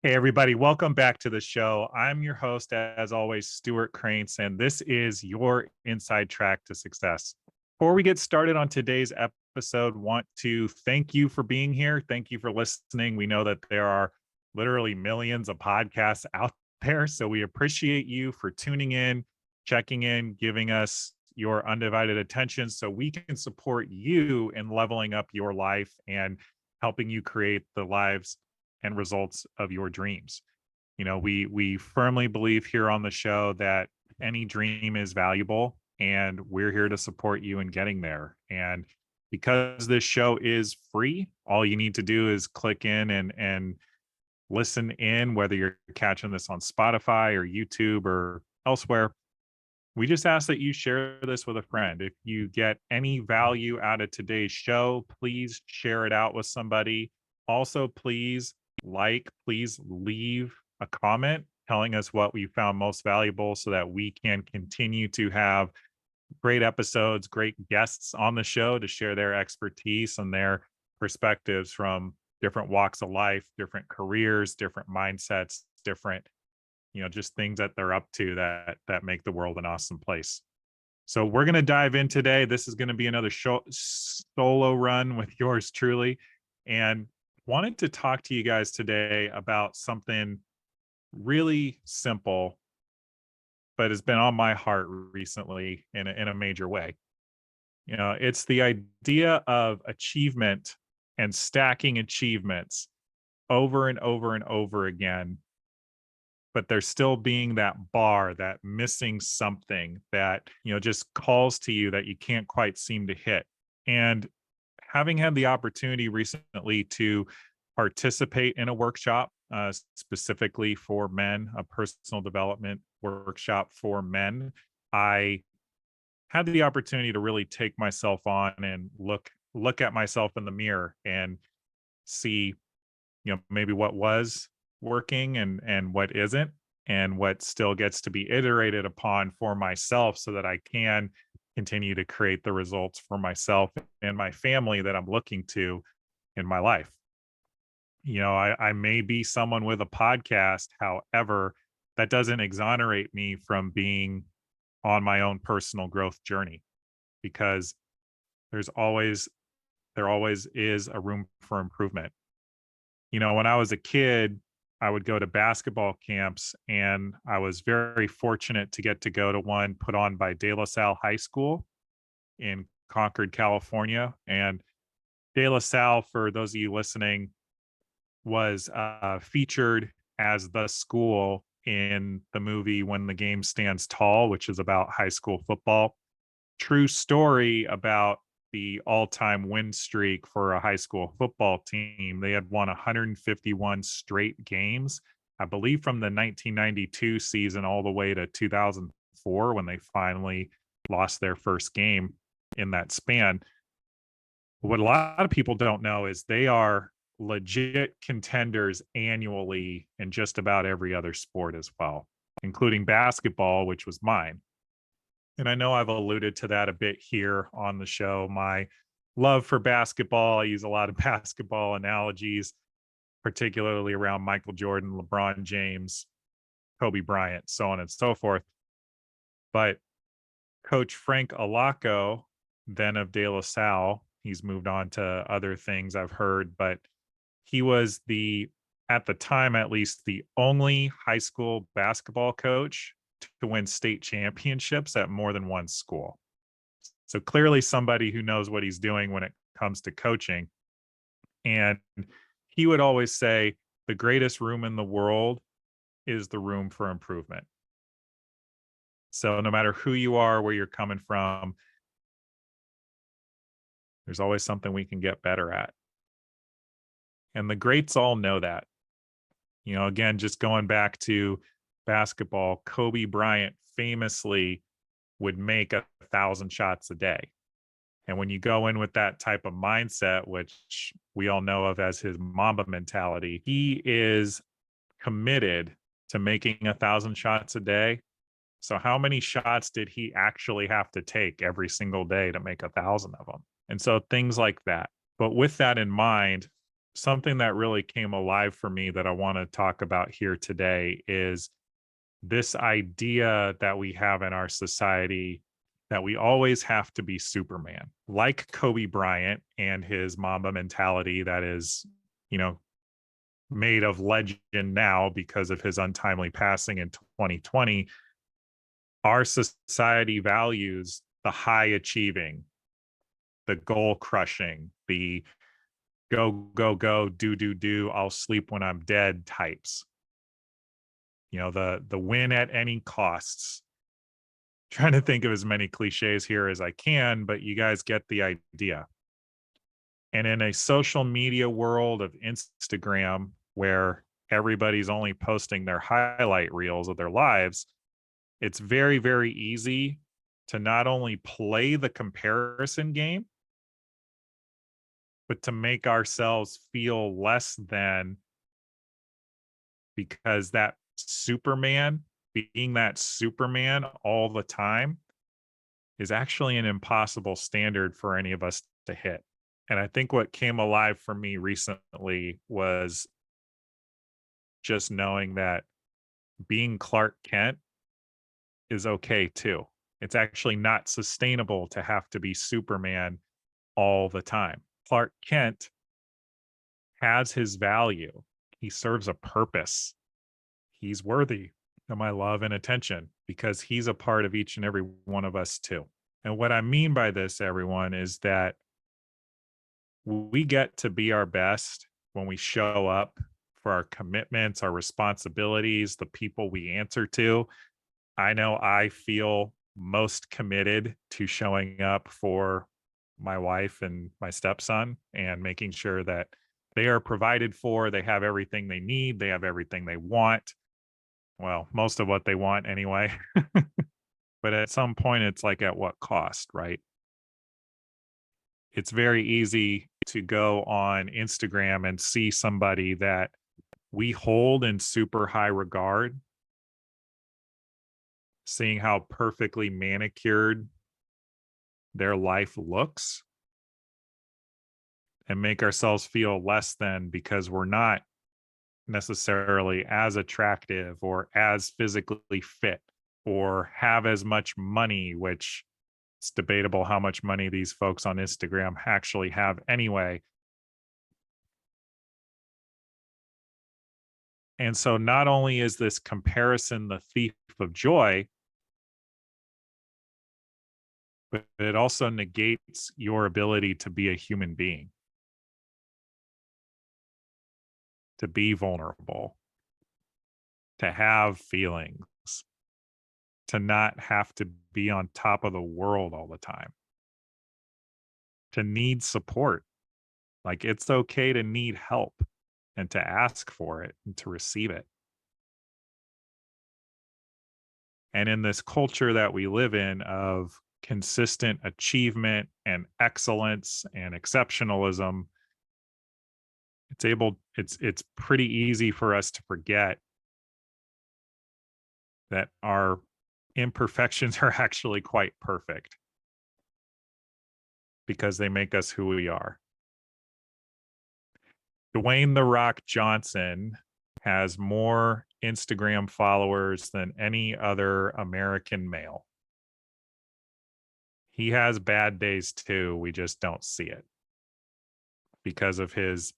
Hey, everybody, welcome back to the show. I'm your host, as always, Stewart Kraintz, and this is your inside track to success. Before we get started on today's episode, want to thank you for being here. Thank you for listening. We know that there are literally millions of podcasts out there, so we appreciate you for tuning in, checking in, giving us your undivided attention so we can support you in leveling up your life and helping you create the lives and results of your dreams. You know, we firmly believe here on the show that any dream is valuable and we're here to support you in getting there. And because this show is free, all you need to do is click in and listen in, whether you're catching this on Spotify or YouTube or elsewhere. We just ask that you share this with a friend. If you get any value out of today's show, please share it out with somebody. Also, please leave a comment telling us what we found most valuable so that we can continue to have great episodes, great guests on the show to share their expertise and their perspectives from different walks of life, different careers, different mindsets, different, just things that they're up to that make the world an awesome place. So we're going to dive in today. This is going to be another solo run with yours truly, and wanted to talk to you guys today about something really simple, but has been on my heart recently in a major way. It's the idea of achievement and stacking achievements over and over and over again, but there's still being that bar, that missing something that, just calls to you that you can't quite seem to hit. And having had the opportunity recently to participate in a workshop, specifically for men, a personal development workshop for men, I had the opportunity to really take myself on and look at myself in the mirror and see, maybe what was working and what isn't, and what still gets to be iterated upon for myself so that I can continue to create the results for myself and my family that I'm looking to in my life. I may be someone with a podcast. However, that doesn't exonerate me from being on my own personal growth journey, because there's always there always is a room for improvement. When I was a kid, I would go to basketball camps, and I was very fortunate to get to go to one put on by De La Salle High School in Concord, California. And De La Salle, for those of you listening, was featured as the school in the movie When the Game Stands Tall, which is about high school football. True story about the all-time win streak for a high school football team. They had won 151 straight games, I believe, from the 1992 season all the way to 2004 when they finally lost their first game in that span. What a lot of people don't know is they are legit contenders annually in just about every other sport as well, including basketball, which was mine. And I know I've alluded to that a bit here on the show. My love for basketball, I use a lot of basketball analogies, particularly around Michael Jordan, LeBron James, Kobe Bryant, so on and so forth. But Coach Frank Alaco, then of De La Salle, he's moved on to other things I've heard, but he was at the time at least, the only high school basketball coach to win state championships at more than one school. So clearly somebody who knows what he's doing when it comes to coaching. And he would always say the greatest room in the world is the room for improvement. So no matter who you are, where you're coming from, there's always something we can get better at. And the greats all know that. Again, just going back to basketball, Kobe Bryant famously would make 1,000 shots a day. And when you go in with that type of mindset, which we all know of as his Mamba mentality, he is committed to making 1,000 shots a day. So how many shots did he actually have to take every single day to make 1,000 of them? And so things like that. But with that in mind, something that really came alive for me that I want to talk about here today is this idea that we have in our society that we always have to be Superman, like Kobe Bryant and his Mamba mentality that is, you know, made of legend now because of his untimely passing in 2020. Our society values the high achieving, the goal crushing, the go, go, go, do, I'll sleep when I'm dead types. The win at any costs. Trying to think of as many cliches here as I can, but you guys get the idea. And in a social media world of Instagram, where everybody's only posting their highlight reels of their lives, it's very, very easy to not only play the comparison game, but to make ourselves feel less than, because that Superman, being that Superman all the time, is actually an impossible standard for any of us to hit. And I think what came alive for me recently was just knowing that being Clark Kent is okay too. It's actually not sustainable to have to be Superman all the time. Clark Kent has his value. He serves a purpose. He's worthy of my love and attention because he's a part of each and every one of us too. And what I mean by this, everyone, is that we get to be our best when we show up for our commitments, our responsibilities, the people we answer to. I know I feel most committed to showing up for my wife and my stepson and making sure that they are provided for, they have everything they need, they have everything they want. Well, most of what they want anyway. But at some point, it's like, at what cost, right? It's very easy to go on Instagram and see somebody that we hold in super high regard, seeing how perfectly manicured their life looks, and make ourselves feel less than because we're not necessarily as attractive or as physically fit or have as much money, which it's debatable how much money these folks on Instagram actually have anyway. And so not only is this comparison the thief of joy, but it also negates your ability to be a human being, to be vulnerable, to have feelings, to not have to be on top of the world all the time, to need support. Like, it's okay to need help and to ask for it and to receive it. And in this culture that we live in of consistent achievement and excellence and exceptionalism, it's pretty easy for us to forget that our imperfections are actually quite perfect because they make us who we are. Dwayne "The Rock" Johnson has more Instagram followers than any other American male. He has bad days too. We just don't see it because of his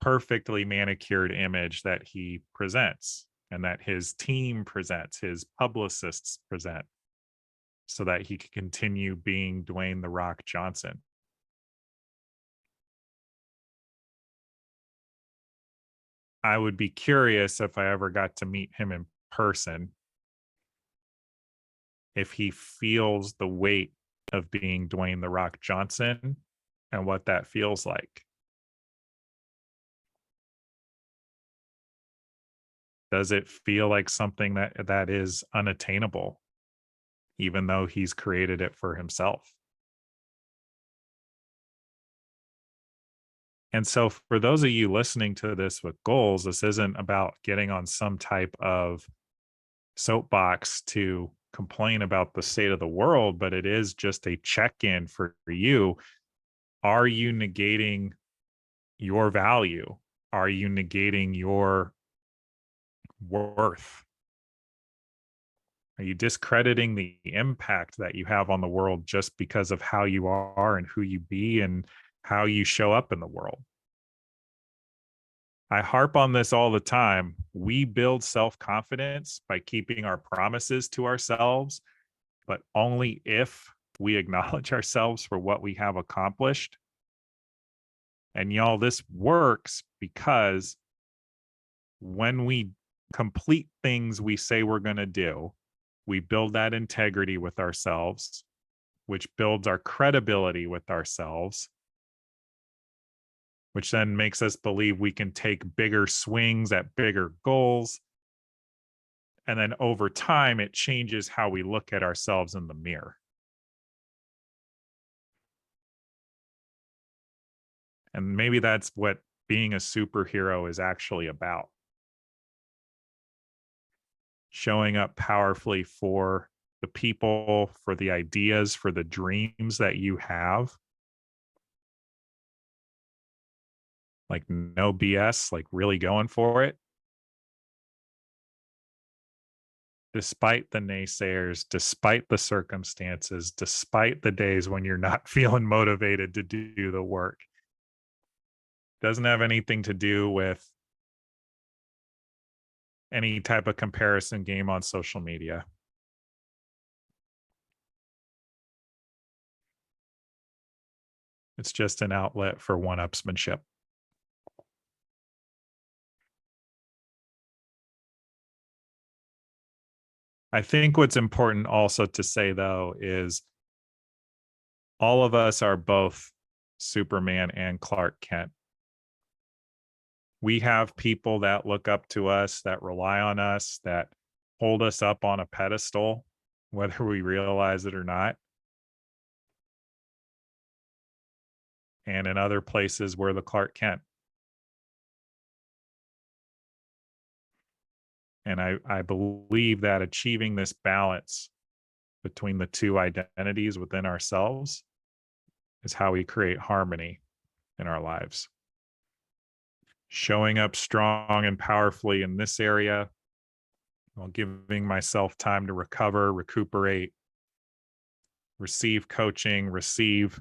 perfectly manicured image that he presents and that his team presents, his publicists present, so that he can continue being Dwayne "The Rock" Johnson. I would be curious if I ever got to meet him in person, if he feels the weight of being Dwayne "The Rock" Johnson and what that feels like. Does it feel like something that is unattainable, even though he's created it for himself? And so for those of you listening to this with goals, this isn't about getting on some type of soapbox to complain about the state of the world, but it is just a check-in for you. Are you negating your value? Are you negating your worth? Are you discrediting the impact that you have on the world just because of how you are and who you be and how you show up in the world? I harp on this all the time. We build self confidence by keeping our promises to ourselves, but only if we acknowledge ourselves for what we have accomplished. And y'all, this works because when we complete things we say we're going to do, we build that integrity with ourselves, which builds our credibility with ourselves, which then makes us believe we can take bigger swings at bigger goals. And then over time, it changes how we look at ourselves in the mirror. And maybe that's what being a superhero is actually about. Showing up powerfully for the people, for the ideas, for the dreams that you have. Like no BS, like really going for it. Despite the naysayers, despite the circumstances, despite the days when you're not feeling motivated to do the work. Doesn't have anything to do with any type of comparison game on social media. It's just an outlet for one-upsmanship. I think what's important also to say, though, is all of us are both Superman and Clark Kent. We have people that look up to us, that rely on us, that hold us up on a pedestal, whether we realize it or not. And in other places, we're the Clark Kent. And I believe that achieving this balance between the two identities within ourselves is how we create harmony in our lives. Showing up strong and powerfully in this area while giving myself time to recover, recuperate, receive coaching, receive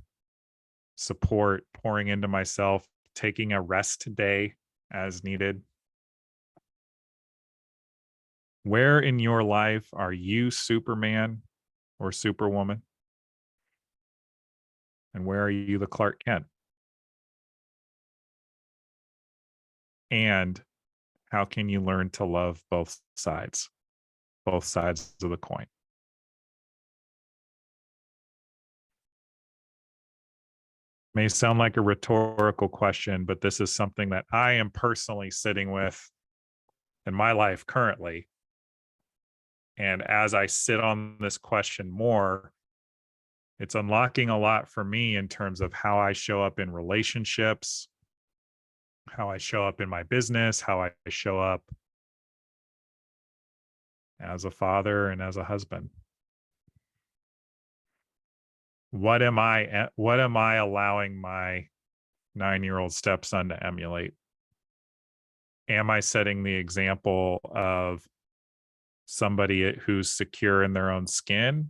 support, pouring into myself, taking a rest day as needed. Where in your life are you Superman or Superwoman? And where are you the Clark Kent? And how can you learn to love both sides of the coin? May sound like a rhetorical question, but this is something that I am personally sitting with in my life currently. And as I sit on this question more, it's unlocking a lot for me in terms of how I show up in relationships, how I show up in my business, how I show up as a father and as a husband. What am I allowing my 9-year-old stepson to emulate? Am I setting the example of somebody who's secure in their own skin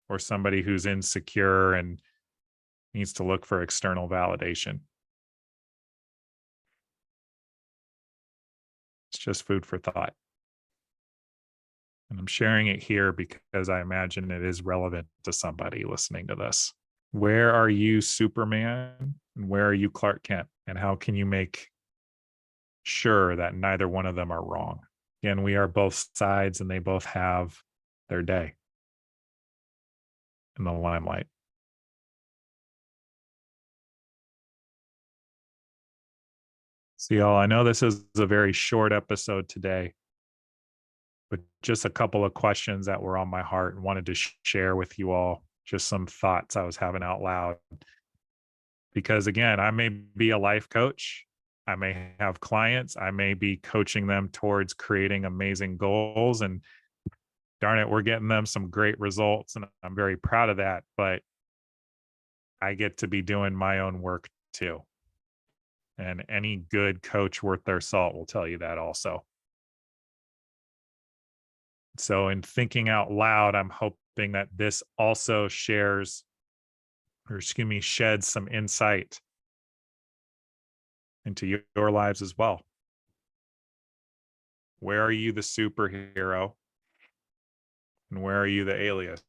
or somebody who's insecure and needs to look for external validation? It's just food for thought. And I'm sharing it here because I imagine it is relevant to somebody listening to this. Where are you Superman and where are you Clark Kent? And how can you make sure that neither one of them are wrong? Again, we are both sides and they both have their day in the limelight. See, y'all, I know this is a very short episode today, but just a couple of questions that were on my heart and wanted to share with you all. Just some thoughts I was having out loud. Because again, I may be a life coach. I may have clients. I may be coaching them towards creating amazing goals. And darn it, we're getting them some great results. And I'm very proud of that. But I get to be doing my own work too. And any good coach worth their salt will tell you that also. So, in thinking out loud, I'm hoping that this also shares, or excuse me, sheds some insight into your lives as well. Where are you the superhero? And where are you the alias?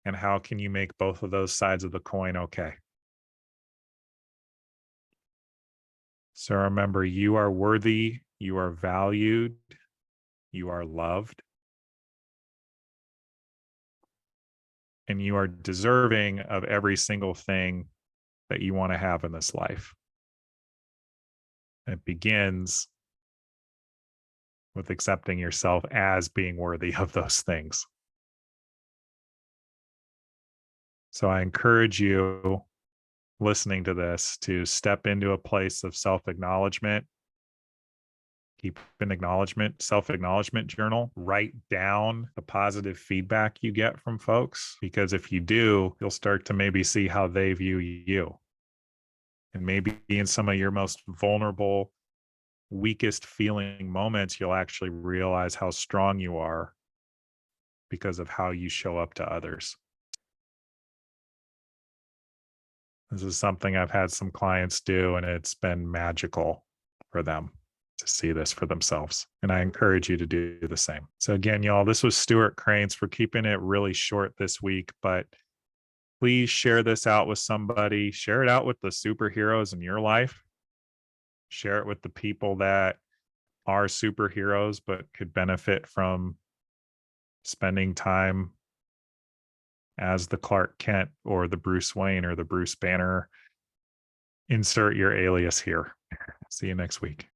And how can you make both of those sides of the coin okay? So remember, you are worthy, you are valued, you are loved, and you are deserving of every single thing that you want to have in this life. It begins with accepting yourself as being worthy of those things. So I encourage you listening to this to step into a place of self acknowledgement. Keep an self acknowledgement journal. Write down the positive feedback you get from folks, because if you do, you'll start to maybe see how they view you. And maybe in some of your most vulnerable, weakest feeling moments, you'll actually realize how strong you are because of how you show up to others. This is something I've had some clients do, and it's been magical for them to see this for themselves. And I encourage you to do the same. So, again, y'all, this was Stewart Kraintz. We're keeping it really short this week, but please share this out with somebody. Share it out with the superheroes in your life. Share it with the people that are superheroes but could benefit from spending time as the Clark Kent or the Bruce Wayne or the Bruce Banner. Insert your alias here. See you next week.